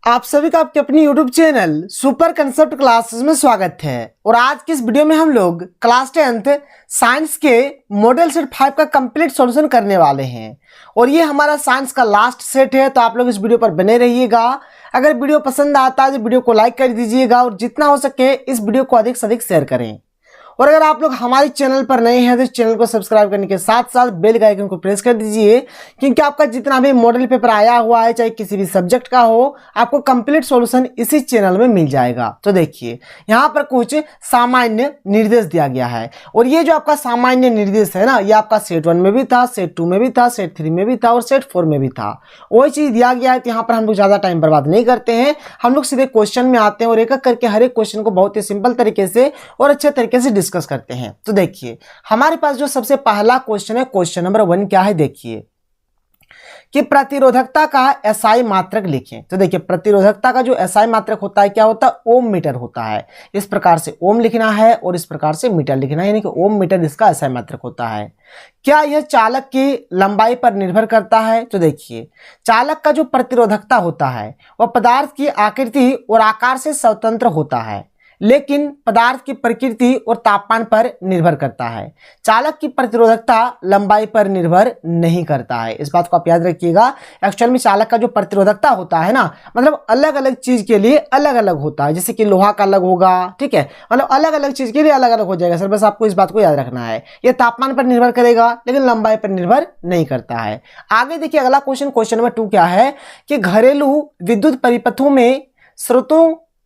आप सभी का आपके अपनी YouTube channel super concept classes में स्वागत है। और आज की इस वीडियो में हम लोग क्लास 10th साइंस के मॉडल सेट 5 का कंप्लीट सॉल्यूशन करने वाले हैं। और ये हमारा साइंस का लास्ट सेट है, तो आप लोग इस वीडियो पर बने रहिएगा। अगर वीडियो पसंद आता है तो वीडियो को लाइक कर दीजिएगा और जितना हो सके इस वीडियो को अधिक से अधिक शेयर करें। और अगर आप लोग हमारे चैनल पर नए हैं तो इस चैनल को सब्सक्राइब करने के साथ साथ बेल के आइकन को प्रेस कर दीजिए, क्योंकि आपका जितना भी मॉडल पेपर आया हुआ है चाहे किसी भी सब्जेक्ट का हो, आपको कंप्लीट सॉल्यूशन इसी चैनल में मिल जाएगा। तो देखिए यहाँ पर कुछ सामान्य निर्देश दिया गया है, और ये जो आपका सामान्य निर्देश है ना, ये आपका सेट 1 में भी था, सेट 2 में भी था, सेट 3 में भी था और सेट 4 में भी था। वही चीज दिया गया है। तो यहाँ पर हम लोग ज्यादा टाइम बर्बाद नहीं करते हैं, हम लोग सीधे क्वेश्चन में आते हैं और एक एक करके हर एक क्वेश्चन को बहुत ही सिंपल तरीके से और अच्छे तरीके से डिस्कस करते हैं। तो देखिए हमारे पास जो सबसे पहला क्वेश्चन है, क्वेश्चन नंबर 1 क्या है, देखिए कि प्रतिरोधकता का एसआई मात्रक लिखें। तो देखिए प्रतिरोधकता का जो एसआई मात्रक होता है क्या होता है, ओम मीटर होता है। इस प्रकार से ओम लिखना है और इस प्रकार से मीटर लिखना है, यानी कि ओम मीटर इसका एसआई मात्रक होता है। क्या यह चालक की लंबाई पर निर्भर करता है? तो देखिए चालक का जो प्रतिरोधकता होता है वह पदार्थ की आकृति और आकार से स्वतंत्र होता है, लेकिन पदार्थ की प्रकृति और तापमान पर निर्भर करता है। चालक की प्रतिरोधकता लंबाई पर निर्भर नहीं करता है। इस बात को आप याद रखिएगा। एक्चुअल में चालक का जो प्रतिरोधकता होता है ना, मतलब अलग अलग चीज के लिए अलग अलग होता है। जैसे कि लोहा का अलग होगा, ठीक है, मतलब अलग अलग चीज के लिए अलग अलग हो जाएगा सर, बस आपको इस बात को याद रखना है। यह तापमान पर निर्भर करेगा लेकिन लंबाई पर निर्भर नहीं करता है। आगे देखिए अगला क्वेश्चन, क्वेश्चन नंबर 2 क्या है कि घरेलू विद्युत परिपथों में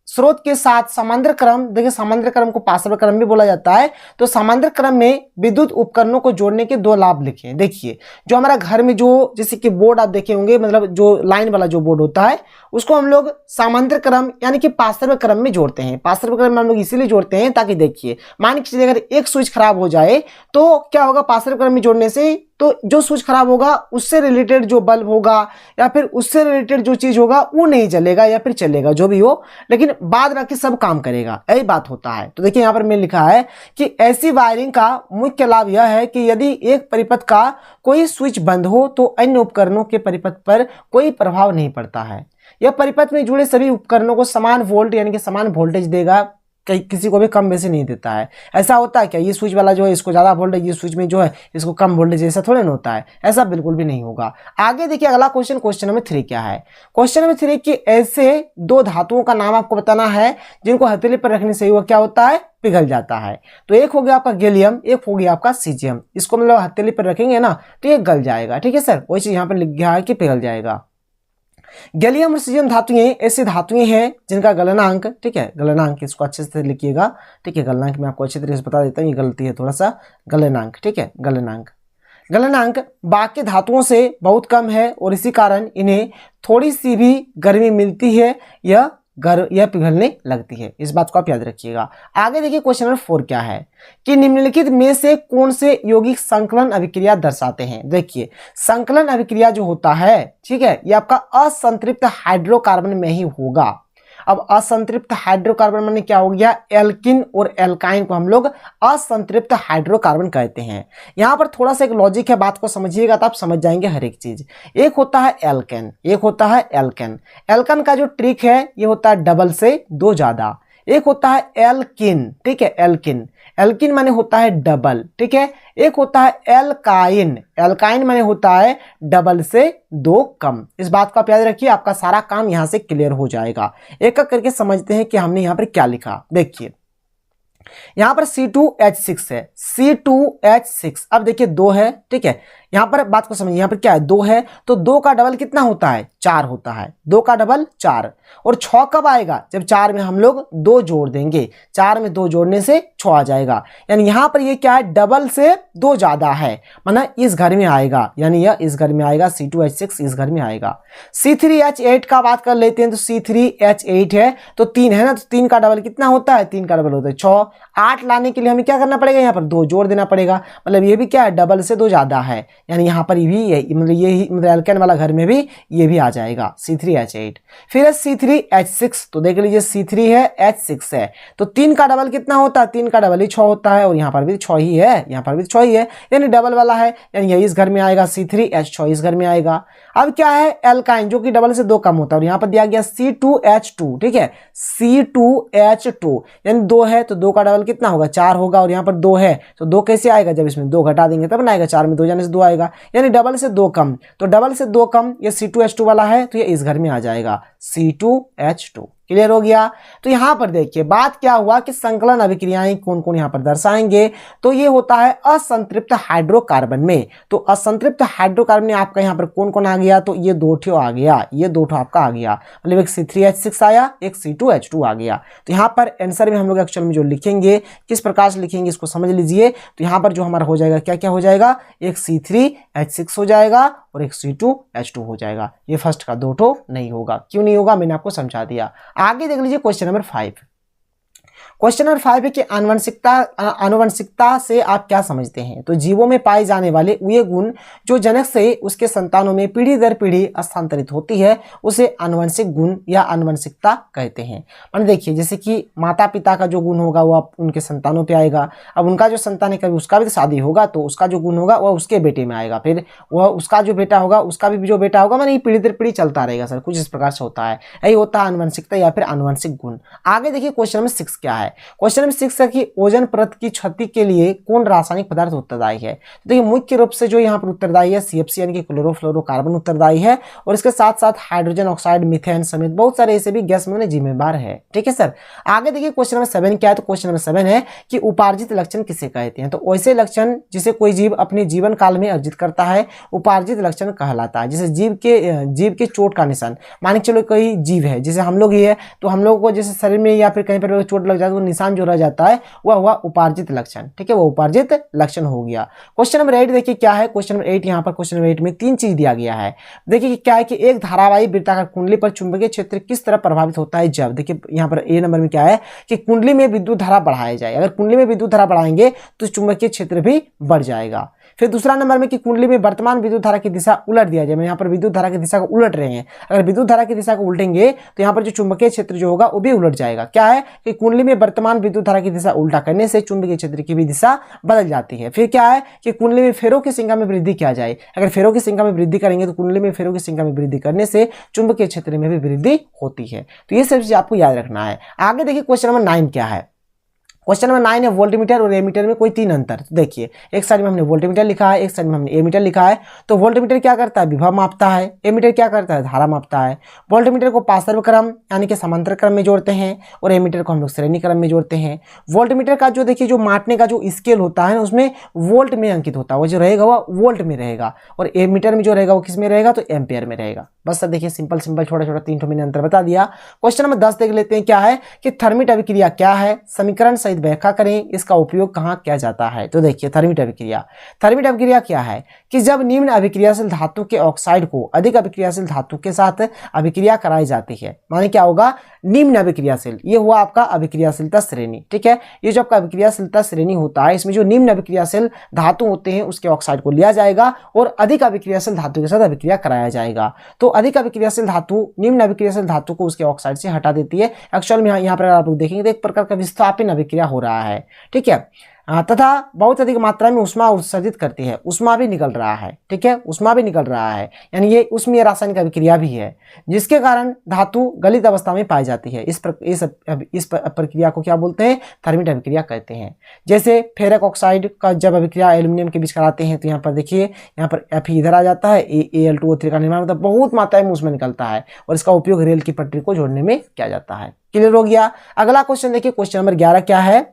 स्रोत के साथ समांतर क्रम, देखिए समांतर क्रम को पार्श्व क्रम भी बोला जाता है। तो समांतर क्रम में विद्युत उपकरणों को जोड़ने के 2 लाभ लिखे। देखिए जो हमारा घर में जो जैसे कि बोर्ड आप देखे होंगे, मतलब जो लाइन वाला जो बोर्ड होता है उसको हम लोग समांतर क्रम यानी कि पार्श्व क्रम में जोड़ते हैं। पार्श्व क्रम में हम लोग इसीलिए जोड़ते हैं ताकि देखिए मान के चलिए अगर एक स्विच खराब हो जाए तो क्या होगा, पार्श्व क्रम में जोड़ने से तो जो स्विच खराब होगा उससे रिलेटेड जो बल्ब होगा या फिर उससे रिलेटेड जो चीज होगा वो नहीं जलेगा या फिर चलेगा जो भी हो, लेकिन बाद बाकी सब काम करेगा, यही बात होता है। तो देखिए यहाँ पर मैंने लिखा है कि ऐसी वायरिंग का मुख्य लाभ यह है कि यदि एक परिपथ का कोई स्विच बंद हो तो अन्य उपकरणों के परिपथ पर कोई प्रभाव नहीं पड़ता है। यह परिपथ में जुड़े सभी उपकरणों को समान वोल्ट यानी कि समान वोल्टेज देगा, किसी को भी कम बेसी नहीं देता है। ऐसा होता है क्या, ये स्विच वाला जो है इसको ज्यादा वोल्टेज, ये स्विच में जो है इसको कम वोल्टेज, ऐसा थोड़े ना होता है, ऐसा बिल्कुल भी नहीं होगा। आगे देखिए अगला क्वेश्चन, क्वेश्चन नंबर 3 क्या है, क्वेश्चन नंबर 3 कि ऐसे 2 धातुओं का नाम आपको बताना है जिनको हथेली पर रखने से वो क्या होता है, पिघल जाता है। तो एक हो गया आपका गैलियम, एक हो गया आपका सीजियम। इसको मतलब हथेली पर रखेंगे ना तो ये गल जाएगा, ठीक है सर, वही चीज यहाँ पर लिख गया है कि पिघल जाएगा। गैलियम और सीजियम धातुएं ऐसी धातुएं हैं जिनका गलनांक, ठीक है, गलनांक इसको अच्छे से लिखिएगा, ठीक है, गलनांक मैं आपको अच्छे तरीके से बता देता हूँ, ये गलती है थोड़ा सा, गलनांक, ठीक है, गलनांक बाकी धातुओं से बहुत कम है और इसी कारण इन्हें थोड़ी सी भी गर्मी मिलती है यह पिघलने लगती है। इस बात को आप याद रखिएगा। आगे देखिए क्वेश्चन नंबर 4 क्या है कि निम्नलिखित में से कौन से यौगिक संकलन अभिक्रिया दर्शाते हैं। देखिए संकलन अभिक्रिया जो होता है, ठीक है, ये आपका असंतृप्त हाइड्रोकार्बन में ही होगा। अब असंतृप्त हाइड्रोकार्बन माने क्या हो गया, एल्किन और एल्काइन को हम लोग असंतृप्त हाइड्रोकार्बन कहते हैं। यहां पर थोड़ा सा एक लॉजिक है, बात को समझिएगा तो आप समझ जाएंगे हर एक चीज। एक होता है एल्केन, एक होता है एल्केन। एल्केन का जो ट्रिक है ये होता है डबल से 2 ज्यादा। एक होता है एल्किन, ठीक है, एल्किन, एल्किन माने होता है डबल, ठीक है। एक होता है एल्काइन, एल्काइन माने होता है डबल से 2 कम। इस बात को आप याद रखिए, आपका सारा काम यहां से क्लियर हो जाएगा। एक एक करके समझते हैं कि हमने यहां पर क्या लिखा। देखिए यहां पर C2H6 है, C2H6। अब देखिए 2 है, ठीक है, यहां पर बात को समझिए, यहां पर क्या है, 2 है तो 2 का डबल कितना होता है, 4 होता है। 2 का डबल 4। और 6 कब आएगा, जब 4 में हम लोग 2 जोड़ देंगे, 4 में 2 जोड़ने से 6 आ जाएगा। यानी यहां पर ये क्या है, डबल से 2 ज्यादा है, मतलब इस घर में आएगा, यानी यह इस घर में आएगा, C2H6 इस घर में आएगा। C3H8 का बात कर लेते हैं तो C3H8 है तो 3 है ना, तो 3 का डबल कितना होता है, 3 का डबल होता है 6। 8 लाने के लिए हमें क्या करना पड़ेगा, यहाँ पर 2 जोड़ देना पड़ेगा, मतलब ये भी क्या है, डबल से 2 ज्यादा है, यानी यहाँ पर भी मतलब ये मतलब एल्केन वाला घर में भी ये भी आ जाएगा C3H8। फिर है C3H6, तो देख लीजिए C3 है, H6 है, तो 3 का डबल कितना होता है, 3 का डबल ही 6 होता है, और यहाँ पर भी 6 ही है, यहाँ पर भी 6 ही है, यानी डबल वाला है, यानी ये इस घर में आएगा, C3H6 इस घर में आएगा। अब क्या है, एल्काइन जो कि डबल से 2 कम होता है, और यहाँ पर दिया गया C2H2, ठीक है, C2H2 यानी 2 है तो 2 का डबल कितना होगा, 4 होगा, और यहाँ पर 2 है तो 2 कैसे आएगा, जब इसमें 2 घटा देंगे तब ना आएगा, 4 में 2 जाने से 2 आएगा, यानी डबल से 2 कम, तो डबल से 2 कम ये C2H2 वाला है तो ये इस घर में आ जाएगा C2H2। क्लियर हो गया। तो यहां पर देखिए बात क्या हुआ कि संकलन अभिक्रियाएं कौन कौन यहां पर दर्शाएंगे, तो ये होता है असंतृप्त हाइड्रोकार्बन में। तो असंतृप्त हाइड्रोकार्बन में आपका यहां पर कौन कौन आ गया, तो ये 2 ठो आ गया, ये 2 ठो आपका आ गया, मतलब एक C3H6 आया, एक C2H2 आ गया। तो यहां पर आंसर में हम लोग एक्चुअल में जो लिखेंगे किस प्रकार से लिखेंगे इसको समझ लीजिए। तो यहां पर जो हमारा हो जाएगा क्या क्या हो जाएगा, एक C3H6 हो जाएगा और एक C2H2 हो जाएगा। ये फर्स्ट का 2 ठो नहीं होगा, क्यों नहीं होगा मैंने आपको समझा दिया। आगे देख लीजिए क्वेश्चन नंबर 5। क्वेश्चन नंबर 5 है कि आनुवंशिकता से आप क्या समझते हैं। तो जीवों में पाए जाने वाले वे गुण जो जनक से उसके संतानों में पीढ़ी दर पीढ़ी स्थानांतरित होती है उसे आनुवंशिक गुण या आनुवंशिकता कहते हैं। मान देखिए जैसे कि माता पिता का जो गुण होगा वो उनके संतानों पे आएगा, अब उनका जो संतान है कभी उसका भी तो शादी होगा तो उसका जो गुण होगा वह उसके बेटे में आएगा, फिर वह उसका जो बेटा होगा उसका भी जो बेटा होगा, माने पीढ़ी दर पीढ़ी चलता रहेगा सर, कुछ इस प्रकार से होता है, यही होता है आनुवंशिकता या फिर आनुवंशिक गुण। आगे देखिए क्वेश्चन नंबर 6 क्या है। क्वेश्चन नंबर 6 है कि ओजोन परत की क्षति के लिए कौन रासायनिक पदार्थ उत्तरदायी है। तो देखिए मुख्य रूप से जो यहाँ पर उत्तरदायी है CFC यानी कि क्लोरोफ्लोरोकार्बन उत्तरदायी है, और इसके साथ साथ हाइड्रोजन ऑक्साइड, मीथेन समेत बहुत सारे ऐसे भी गैस में जिम्मेदार है। ठीक है सर। आगे देखिए क्वेश्चन नंबर 7 क्या है। तो क्वेश्चन नंबर 7 है कि उपार्जित लक्षण किसे कहते हैं। तो वैसे लक्षण जिसे कोई जीव अपने जीवन काल में अर्जित करता है उपार्जित लक्षण कहलाता है। जैसे जीव के चोट का निशान, मान के चलो कोई जीव है जैसे हम लोग ही है, तो हम लोगों को जैसे शरीर में या फिर कहीं पर चोट लग जाए तो निशान जो रह जाता है वह हुआ उपार्जित लक्षण। ठीक है, वो उपार्जित लक्षण हो गया। क्वेश्चन नंबर 8 देखिए क्या है। क्वेश्चन नंबर 8 यहाँ पर क्वेश्चन नंबर 8 में 3 चीज दिया गया है। देखिए क्या है कि एक धारावाही वृत्ताकार कुंडली पर चुंबकीय क्षेत्र किस तरह प्रभावित होता है जब, देखिए यहाँ पर ए नंबर में क्या है कि कुंडली में विद्युत धारा बढ़ाया जाए, अगर कुंडली में विद्युत धारा बढ़ाएंगे तो चुंबकीय क्षेत्र भी बढ़ जाएगा। फिर दूसरा नंबर में कि कुंडली में वर्तमान विद्युत धारा की दिशा उलट दिया जाए, यहाँ पर विद्युत धारा की दिशा को उलट रहे हैं, अगर विद्युत धारा की दिशा को उल्टेंगे तो यहाँ पर जो चुंबकीय क्षेत्र जो होगा वो भी उलट जाएगा। क्या है कि कुंडली में वर्तमान विद्युत धारा की दिशा उल्टा करने से चुंबकीय क्षेत्र की भी दिशा बदल जाती है। फिर क्या है कि कुंडली में फेरों की संख्या में वृद्धि किया जाए, अगर फेरों की संख्या में वृद्धि करेंगे तो कुंडली में फेरों की संख्या में वृद्धि करने से चुंबकीय क्षेत्र में भी वृद्धि होती है। तो ये सब चीज आपको याद रखना है। आगे देखिए क्वेश्चन नंबर 9 क्या है। क्वेश्चन नंबर 9 है वोल्टमीटर और एमीटर में कोई 3 अंतर। तो देखिए एक साइड में हमने वोल्टमीटर लिखा है, एक साइड में हमने एमीटर लिखा है। तो वोल्टमीटर क्या करता है, विभव मापता है, एमीटर क्या करता है, धारा मापता है। वोल्टमीटर को पार्श्व क्रम यानी कि समांतर क्रम में जोड़ते हैं और एमीटर को हम लोग श्रेणी क्रम में जोड़ते हैं। वोल्टमीटर का जो देखिए जो मापने का जो स्केल होता है उसमें वोल्ट में अंकित होता है, वो जो रहेगा वो वोल्ट में रहेगा, और एमीटर में जो रहेगा वो किस में रहेगा, तो एम्पेयर में रहेगा। बस सर देखिए सिंपल सिंपल छोटा छोटा 3 मैंने अंतर बता दिया। क्वेश्चन नंबर 10 देख लेते हैं क्या है कि थर्मिट अभिक्रिया क्या है, समीकरण सहित व्याख्या करें, इसका उपयोग कहां किया जाता है। तो देखिए थर्मिट अभिक्रिया क्या है कि जब निम्न अभिक्रियाशील धातु के ऑक्साइड को अधिक अभिक्रियाशील धातु के साथ अभिक्रिया कराई जाती है, माने क्या होगा, निम्न अभिक्रियाशील, ये हुआ आपका अभिक्रियाशीलता श्रेणी। ठीक है, ये जो आपका अभिक्रियाशीलता श्रेणी होता है इसमें जो निम्न अभिक्रियाशील धातु होते हैं उसके ऑक्साइड को लिया जाएगा और अधिक अभिक्रियाशील धातु के साथ अभिक्रिया कराया जाएगा। तो अधिक अभिक्रियाशील धातु निम्न अभिक्रियाशील धातु को उसके ऑक्साइड से हटा देती है। एक्चुअल में यहाँ पर आप लोग देखेंगे तो एक प्रकार का विस्थापन अभिक्रिया हो रहा है। ठीक है, तथा बहुत अधिक मात्रा में उष्मा उत्सर्जित करती है, उष्मा भी निकल रहा है। ठीक है, उष्मा भी निकल रहा है, यानी ये उसमें रासायनिक अभिक्रिया भी है जिसके कारण धातु गलित अवस्था में पाई जाती है। इस प्रक्रिया को क्या बोलते हैं, थर्मिट अभिक्रिया कहते हैं। जैसे फेरक ऑक्साइड का जब अभिक्रिया एल्यूमिनियम के बीच कराते हैं तो यहाँ पर देखिए यहाँ पर Fe इधर आ जाता है, Al2O3 का निर्माण मतलब बहुत मात्रा में उसमें निकलता है और इसका उपयोग रेल की पटरी को जोड़ने में किया जाता है। क्लियर हो गया। अगला क्वेश्चन देखिए क्वेश्चन नंबर 11 क्या है।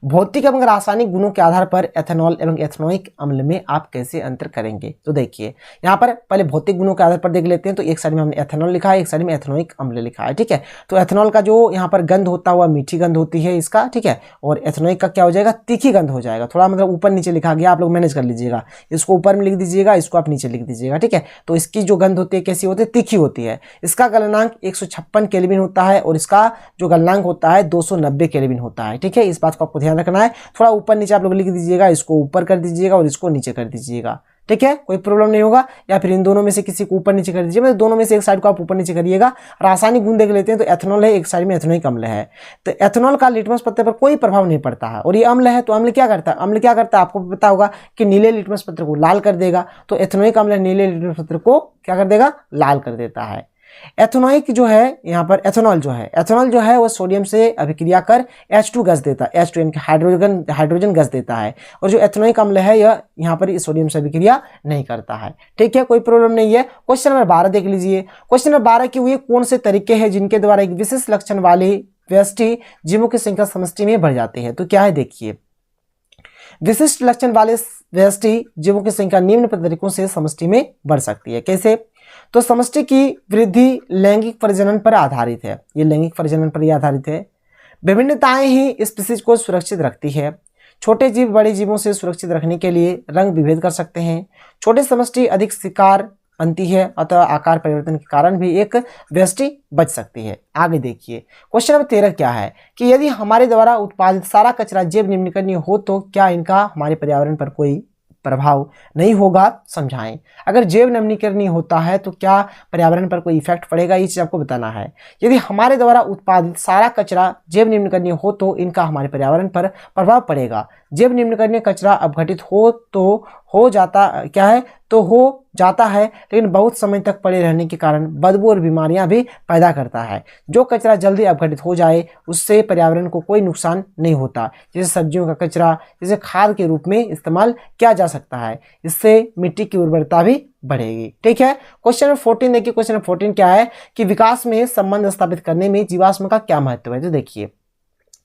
भौतिक एवं रासायनिक गुणों के आधार पर एथेनॉल एवं एथेनोइक अम्ल में आप कैसे अंतर करेंगे। तो देखिए यहाँ पर पहले भौतिक गुणों के आधार पर देख लेते हैं। तो एक साइड में हमने एथेनॉल लिखा है, एक साइड में एथेनोइक अम्ल लिखा है। ठीक है, तो एथेनॉल का जो यहाँ पर गंध होता हुआ मीठी गंध होती है इसका। ठीक है, और एथेनोइक का क्या हो जाएगा, तीखी गंध हो जाएगा। थोड़ा मतलब ऊपर नीचे लिखा गया, आप लोग मैनेज कर लीजिएगा, इसको ऊपर में लिख दीजिएगा, इसको आप नीचे लिख दीजिएगा। ठीक है, तो इसकी जो गंध होती है कैसी होती है, तीखी होती है। इसका गलनांक 156 केल्विन होता है और इसका जो गलनांक होता है 290 केल्विन होता है। ठीक है, इस बात को आपको ध्यान रखना है। थोड़ा ऊपर नीचे आप लोग लिख दीजिएगा, इसको ऊपर कर दीजिएगा और इसको नीचे कर दीजिएगा, ठीक है, कोई प्रॉब्लम नहीं होगा। या फिर इन दोनों में से किसी को ऊपर नीचे कर दीजिए, मतलब दोनों में से एक साइड को आप ऊपर नीचे करिएगा। रासायनिक गुण देख लेते हैं, तो एथेनॉल है, एक साइड में एथेनॉइक अम्ल है। तो एथेनॉल का लिटमस पत्र पर कोई प्रभाव नहीं पड़ता है, और ये अम्ल है, तो अम्ल क्या करता है, अम्ल क्या करता है आपको पता होगा कि नीले लिटमस पत्र को लाल कर देगा। तो एथेनॉइक अम्ल नीले लिटमस पत्र को क्या कर देगा, लाल कर देता है। एथेनॉइक जो है यहाँ पर एथेनॉल जो है वो सोडियम से अभिक्रिया कर H2 गैस देता है, H2 यानी हाइड्रोजन गैस देता है। और जो एथेनॉइक अम्ल है यह यहाँ पर इस सोडियम से अभिक्रिया नहीं करता है, ठीक है, कोई प्रॉब्लम नहीं है। क्वेश्चन नंबर 12 देख लीजिए। क्वेश्चन नंबर 12 की हुई कौन से तरीके हैं जिनके द्वारा एक विशेष लक्षण वाले व्यष्टि जीवों की संख्या समष्टि में बढ़ जाती है। तो क्या है देखिए, विशिष्ट लक्षण वाले व्यष्टि जीवों की संख्या निम्न तरीकों से समष्टि में बढ़ सकती है। कैसे, तो समष्टि की वृद्धि लैंगिक प्रजनन पर आधारित है, ये लैंगिक प्रजनन पर ही आधारित है। विभिन्नताएं ही स्पीसीज को सुरक्षित रखती है। छोटे जीव बड़े जीवों से सुरक्षित रखने के लिए रंग विभेद कर सकते हैं। छोटे समष्टि अधिक शिकार बनती है, अतः आकार परिवर्तन के कारण भी एक व्यष्टि बच सकती है। आगे देखिए क्वेश्चन नंबर 13 क्या है कि यदि हमारे द्वारा उत्पादित सारा कचरा जैव निम्नीकरणीय हो तो क्या इनका हमारे पर्यावरण पर कोई प्रभाव नहीं होगा, समझाएं। अगर जैव नवीनीकरणीय होता है तो क्या पर्यावरण पर कोई इफेक्ट पड़ेगा, ये चीज आपको बताना है। यदि हमारे द्वारा उत्पादित सारा कचरा जैव नवीनीकरणीय हो तो इनका हमारे पर्यावरण पर प्रभाव पड़ेगा। जैव नवीनीकरणीय कचरा अपघटित हो जाता है लेकिन बहुत समय तक पड़े रहने के कारण बदबू और बीमारियां भी पैदा करता है। जो कचरा जल्दी अपघटित हो जाए उससे पर्यावरण को कोई नुकसान नहीं होता, जैसे सब्जियों का कचरा जिसे खाद के रूप में इस्तेमाल किया जा सकता है, इससे मिट्टी की उर्वरता भी बढ़ेगी, ठीक है। क्वेश्चन नंबर 14 देखिए। क्वेश्चन नंबर 14 क्या है कि विकास में संबंध स्थापित करने में जीवाश्म का क्या महत्व है। तो देखिए,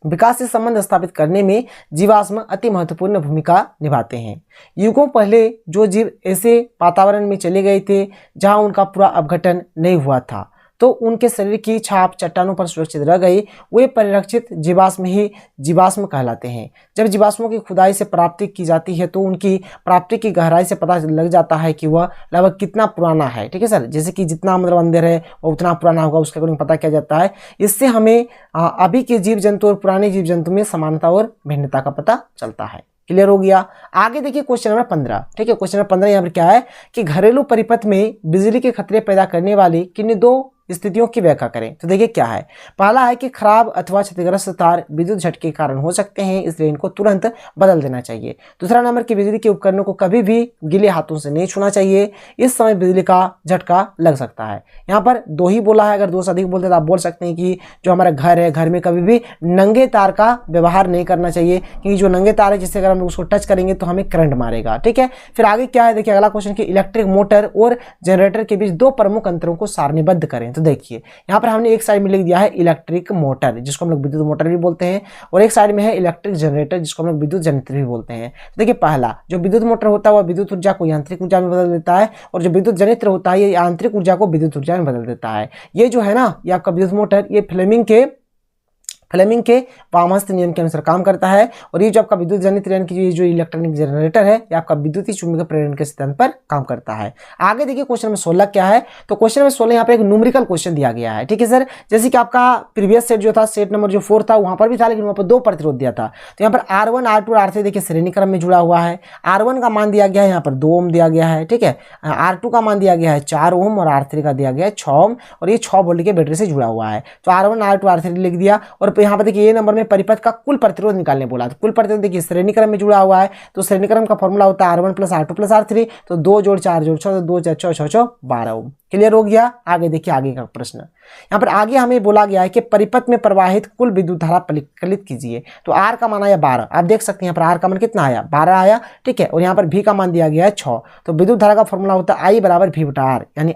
विकास से संबंध स्थापित करने में जीवाश्म अति महत्वपूर्ण भूमिका निभाते हैं। युगों पहले जो जीव ऐसे वातावरण में चले गए थे जहां उनका पूरा अपघटन नहीं हुआ था, तो उनके शरीर की छाप चट्टानों पर सुरक्षित रह गई, वे परिरक्षित जीवाश्म ही जीवाश्म कहलाते हैं। जब जीवाश्मों की खुदाई से प्राप्ति की जाती है तो उनकी प्राप्ति की गहराई से पता लग जाता है कि वह लगभग कितना पुराना है, ठीक है सर। जैसे कि जितना मतलब अंदर है वो उतना पुराना होगा, उसके अकॉर्डिंग पता किया जाता है। इससे हमें अभी के जीव जंतु और पुराने जीव जंतु में समानता और भिन्नता का पता चलता है। क्लियर हो गया। आगे देखिए क्वेश्चन नंबर 15, ठीक है। क्वेश्चन नंबर 15 यहाँ पर क्या है कि घरेलू परिपथ में बिजली के खतरे पैदा करने वाली किन्हीं दो स्थितियों की व्याख्या करें। तो देखिए क्या है, पहला है कि खराब अथवा क्षतिग्रस्त तार विद्युत झटके के कारण हो सकते हैं, इसलिए इनको तुरंत बदल देना चाहिए। दूसरा नंबर कि बिजली के उपकरणों को कभी भी गीले हाथों से नहीं छूना चाहिए, इस समय बिजली का झटका लग सकता है। यहाँ पर दो ही बोला है, अगर दो से अधिक बोलते तो आप बोल सकते हैं कि जो हमारा घर है, घर में कभी भी नंगे तार का व्यवहार नहीं करना चाहिए, क्योंकि जो नंगे तार है जिससे अगर हम उसको टच करेंगे तो हमें करंट मारेगा, ठीक है। फिर आगे क्या है देखिए, अगला क्वेश्चन कि इलेक्ट्रिक मोटर और जनरेटर के बीच दो प्रमुख अंतरों को सारणीबद्ध करें। तो देखिए यहाँ पर हमने एक साइड में लिख दिया है इलेक्ट्रिक मोटर, जिसको हम लोग विद्युत मोटर भी बोलते हैं, और एक साइड में है इलेक्ट्रिक जनरेटर, जिसको हम लोग विद्युत जनरेटर भी बोलते हैं। तो देखिए पहला जो विद्युत मोटर होता है वह विद्युत ऊर्जा को यांत्रिक ऊर्जा में बदल देता है, और जो विद्युत जनरेटर होता है ये यांत्रिक ऊर्जा को विद्युत ऊर्जा में बदल देता है। ये जो है ना, ये आपका विद्युत मोटर ये फ्लेमिंग के वामहस्त नियम के अनुसार काम करता है, और ये जो आपका विद्युत जनित यानी कि जो इलेक्ट्रॉनिक जनरेटर है ये आपका विद्युतीय चुंबकीय प्रेरण के सिद्धांत पर काम करता है। आगे देखिए क्वेश्चन नंबर 16 क्या है, तो क्वेश्चन नंबर 16 यहाँ पे एक न्यूमेरिकल क्वेश्चन दिया गया है, ठीक है सर। जैसे कि आपका प्रीवियस सेट जो था, सेट नंबर जो 4 था वहां पर भी था, लेकिन वहां पर दो प्रतिरोध दिया था। तो यहाँ पर R1 R2 और R3 देखिए श्रेणी क्रम में जुड़ा हुआ है। R1 का मान दिया गया है यहाँ पर 2 ओम दिया गया है, ठीक है। R2 का मान दिया गया है 4 ओम और R3 का दिया गया है 6 ओम, और ये 6 वोल्ट के बैटरी से जुड़ा हुआ है। तो R1 R2 R3 लिख दिया, और यहाँ पर देखिए ये नंबर में परिपथ का कुल प्रतिरोध निकालने बोला। तो कुल प्रतिरोध देखिए श्रेणी क्रम में जुड़ा हुआ है, तो श्रेणी क्रम का फॉर्मूला होता है R1 + R2 + R3, तो 2 जोड़ 4 जोड़ 6, तो 2 4 6 6 6 12 ओम। क्लियर हो गया। आगे देखिए आगे का प्रश्न, यहाँ पर आगे हमें बोला गया है कि परिपथ में प्रवाहित कुल विद्युत धारा परिकलित कीजिए। तो R का मान आया 12, आप देख सकते हैं यहाँ पर R का मान कितना आया 12 आया, ठीक है। और यहाँ पर V का मान दिया गया है 6। तो विद्युत धारा का फॉर्मूला होता है I = V/R, यानी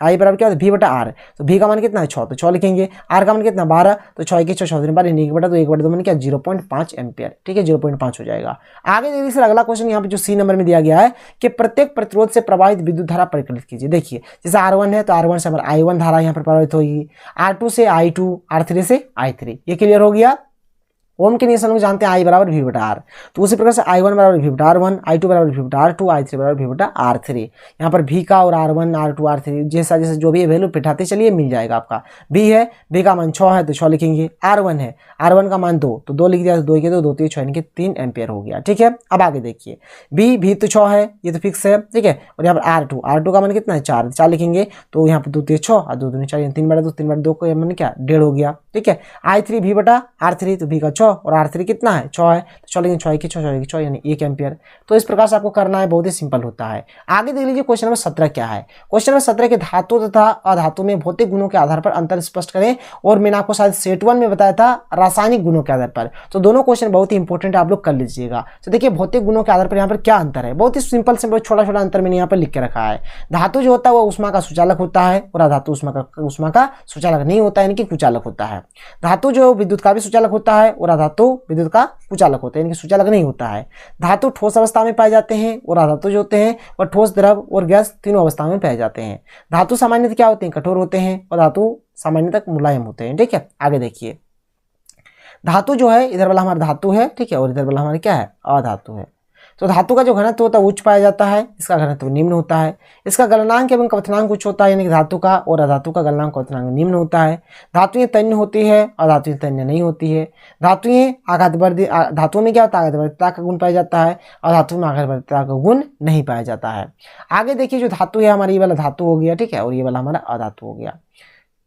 I बराबर क्या होता है V/R। तो V का मान कितना है 6, तो 6 लिखेंगे। R का मान कितना 12, तो 6 के 6 12 1/2 मान क्या 0.5 एम्पियर, ठीक है, 0.5 हो जाएगा। आगे देखिए सर अगला क्वेश्चन यहाँ पे जो C नंबर में दिया गया है कि प्रत्येक प्रतिरोध से प्रवाहित विद्युत धारा परिकलित कीजिए। देखिए जैसे R1 है तो R1 से हमारा I1 धारा यहाँ पर प्रवाहित होगी, R2 से I2, R3 से I3। ये क्लियर हो गया। ओम के नियम लोग जानते हैं आई बराबर वी बटा आर। तो उसी प्रकार से I1 बराबर वी बटा R1, I2 बराबर वी बटा R2, I3 बराबर वी बटा R3। यहाँ पर V का और R1, R2, R3 जैसा जैसे जो भी वैल्यू बिठाते चलिए मिल जाएगा आपका। V है, V का मान 6 है तो 6 लिखेंगे। R1 है, R1 का मान 2 तो 2 लिख दिया, तो 2 के 2, 2 3 6 यानी कि 3 एम्पियर हो गया। ठीक है, अब आगे देखिए V तो 6 है, ये तो फिक्स है। ठीक है, और यहाँ पर R2 का मान कितना है 4, 4 लिखेंगे तो यहाँ पर 2 3 6 और 2 2 4 3 बटा 2, 3 बटा 2 को मान क्या 1.5 हो गया। ठीक है, I3 V बटा R3 तो V का 6 और R3 कितना है 6 है तो 6 लेकिन 6 की 6 यानी 1 एम्पियर। तो इस प्रकार से आपको करना है, बहुत ही सिंपल होता है। आगे देख लीजिए क्वेश्चन नंबर 17 क्या है। क्वेश्चन नंबर 17 के धातु तथा अधातु में भौतिक गुणों के आधार पर अंतर स्पष्ट करें। और मैंने आपको शायद सेट 1 में बताया था रासायनिक गुणों के आधार पर। तो दोनों क्वेश्चन बहुत ही इंपॉर्टेंट है, आप लोग कर लीजिएगा। तो देखिए भौतिक गुणों के आधार पर यहाँ पर क्या अंतर है, बहुत ही सिंपल से बहुत छोटा छोटा अंतर मैंने यहाँ पर लिख के रखा है। धातु जो होता है वो उष्मा का सुचालक होता है और अधातु उष्मा का सुचालक नहीं होता है, यानी कि कुचालक होता है। धातु जो विद्युत का भी सुचालक होता है और अधातु विद्युत का कुचालक होता है, यानी कि सुचालक नहीं होता है। धातु ठोस अवस्था में पाए जाते हैं और अधातु जो होते हैं वह ठोस, द्रव और गैस तीनों अवस्था में पाए जाते हैं। धातु सामान्यतः क्या होते हैं, कठोर होते हैं और धातु सामान्यतः मुलायम होते हैं। ठीक है, आगे देखिए धातु जो है इधर वाला हमारा धातु है, ठीक है, और इधर वाला हमारा क्या है अधातु है। तो धातु का जो घनत्व होता है उच्च पाया जाता है, इसका घनत्व निम्न होता है। इसका गलनांक एवं क्वथनांक उच्च होता है, यानी कि धातु का, और अधातु का गलनांक क्वथनांक निम्न होता है। धातुएं तन्य होती है, अधातुएं तन्य नहीं होती है। धातुएं आघातवर्ती, धातुओं में क्या होता है आघातवर्तीता का गुण पाया जाता है, अधातु में आघातवर्तीता का गुण नहीं पाया जाता है। आगे देखिए जो धातु है हमारी, ये वाला धातु हो गया, ठीक है, और ये वाला हमारा अधातु हो गया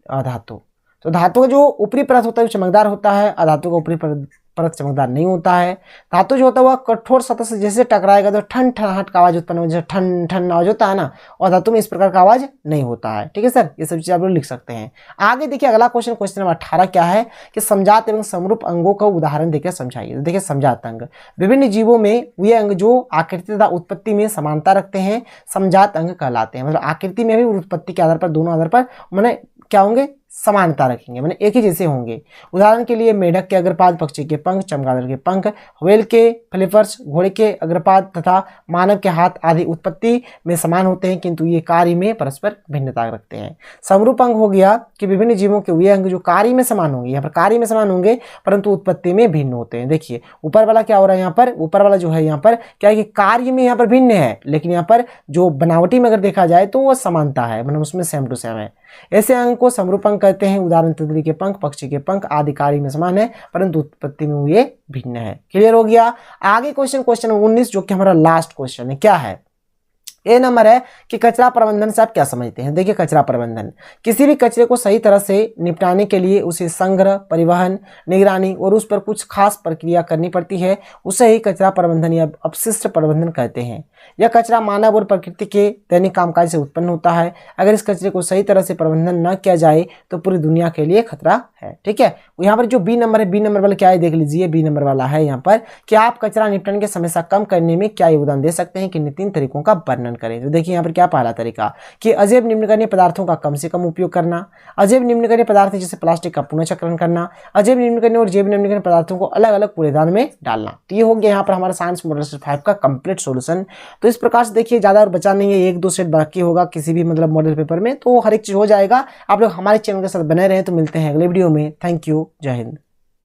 अधातु। तो धातु का जो ऊपरी परत होता है वो चमकदार होता है, अधातु का ऊपरी परत चमकदार नहीं होता है। धातु जो होता है वह कठोर सतह से जैसे टकराएगा तो ठन ठनाहट का आवाज उत्पन्न हो, जैसे ठन ठन आवाज होता है ना, और धातु में इस प्रकार का आवाज नहीं होता है। ठीक है सर, ये सब चीजें आप लोग लिख सकते हैं। आगे देखिए अगला क्वेश्चन, क्वेश्चन नंबर 18 क्या है कि समजात एवं समरूप अंगों का उदाहरण देकर समझाइए। तो देखिए समजात अंग, विभिन्न जीवों में वे अंग जो आकृति तथा उत्पत्ति में समानता रखते हैं समजात अंग कहलाते हैं। मतलब आकृति में भी उत्पत्ति के आधार पर, दोनों आधार पर माने क्या होंगे, समानता रखेंगे, माने एक ही जैसे होंगे। उदाहरण के लिए मेढक के अग्रपाद, पक्षी के पंख, चमगादड़ के पंख, व्हेल के फ्लिपर्स, घोड़े के अग्रपाद तथा मानव के हाथ आदि उत्पत्ति में समान होते हैं, किंतु ये कार्य में परस्पर भिन्नता रखते हैं। समरूप अंग हो गया कि विभिन्न जीवों के वे अंग जो कार्य में समान होंगे, यहाँ पर कार्य में समान होंगे परंतु उत्पत्ति में भिन्न होते हैं। देखिए ऊपर वाला क्या हो रहा है, यहाँ पर ऊपर वाला जो है यहाँ पर क्या है कि कार्य में यहाँ पर भिन्न है, लेकिन यहाँ पर जो बनावटी में अगर देखा जाए तो वो समानता है, मतलब उसमें सेम टू सेम है। ऐसे अंग को समरूप अंग कहते हैं। उदाहरण तितली के पंख, पक्षी के पंख आदि कार्य में समान है परंतु उत्पत्ति में ये भिन्न है। क्लियर हो गया। आगे क्वेश्चन 19 जो कि हमारा लास्ट क्वेश्चन है, क्या है ए नंबर है कि कचरा प्रबंधन से आप क्या समझते हैं। देखिए कचरा प्रबंधन, किसी भी कचरे को सही तरह से निपटाने के लिए उसे संग्रह, परिवहन, निगरानी और उस पर कुछ खास प्रक्रिया करनी पड़ती है, उसे ही कचरा प्रबंधन या अपशिष्ट प्रबंधन कहते हैं। यह कचरा मानव और प्रकृति के दैनिक कामकाज से उत्पन्न होता है। अगर इस कचरे को सही तरह से प्रबंधन न किया जाए तो पूरी दुनिया के लिए खतरा है। ठीक है, यहाँ पर जो बी नंबर है, बी नंबर वाला क्या है देख लीजिए। बी नंबर वाला है यहाँ पर कि आप कचरा निपटान की समस्या कम करने में क्या योगदान दे सकते हैं, किन 3 तरीकों का वर्णन करें। तो देखिए यहाँ पर क्या पहला तरीका कि अजैव निम्नकरणीय पदार्थों का कम से कम उपयोग करना, अजैव निम्नकरणीय पदार्थ जैसे प्लास्टिक का पुनःचक्रण करना, अजैव निम्नकरणीय और जैव निम्नकरणीय पदार्थों को अलग अलग कूड़ेदान में डालना। तो ये हो गया यहाँ पर हमारा साइंस मॉडल सेट 5 का कंप्लीट सॉल्यूशन। तो इस प्रकार से देखिए ज्यादा और बचा नहीं है, 1-2 सेट बाकी होगा किसी भी मतलब मॉडल पेपर में, तो हर एक चीज हो जाएगा। आप लोग हमारे चैनल के साथ बने रहे, तो मिलते हैं अगले वीडियो में। थैंक यू, जय हिंद।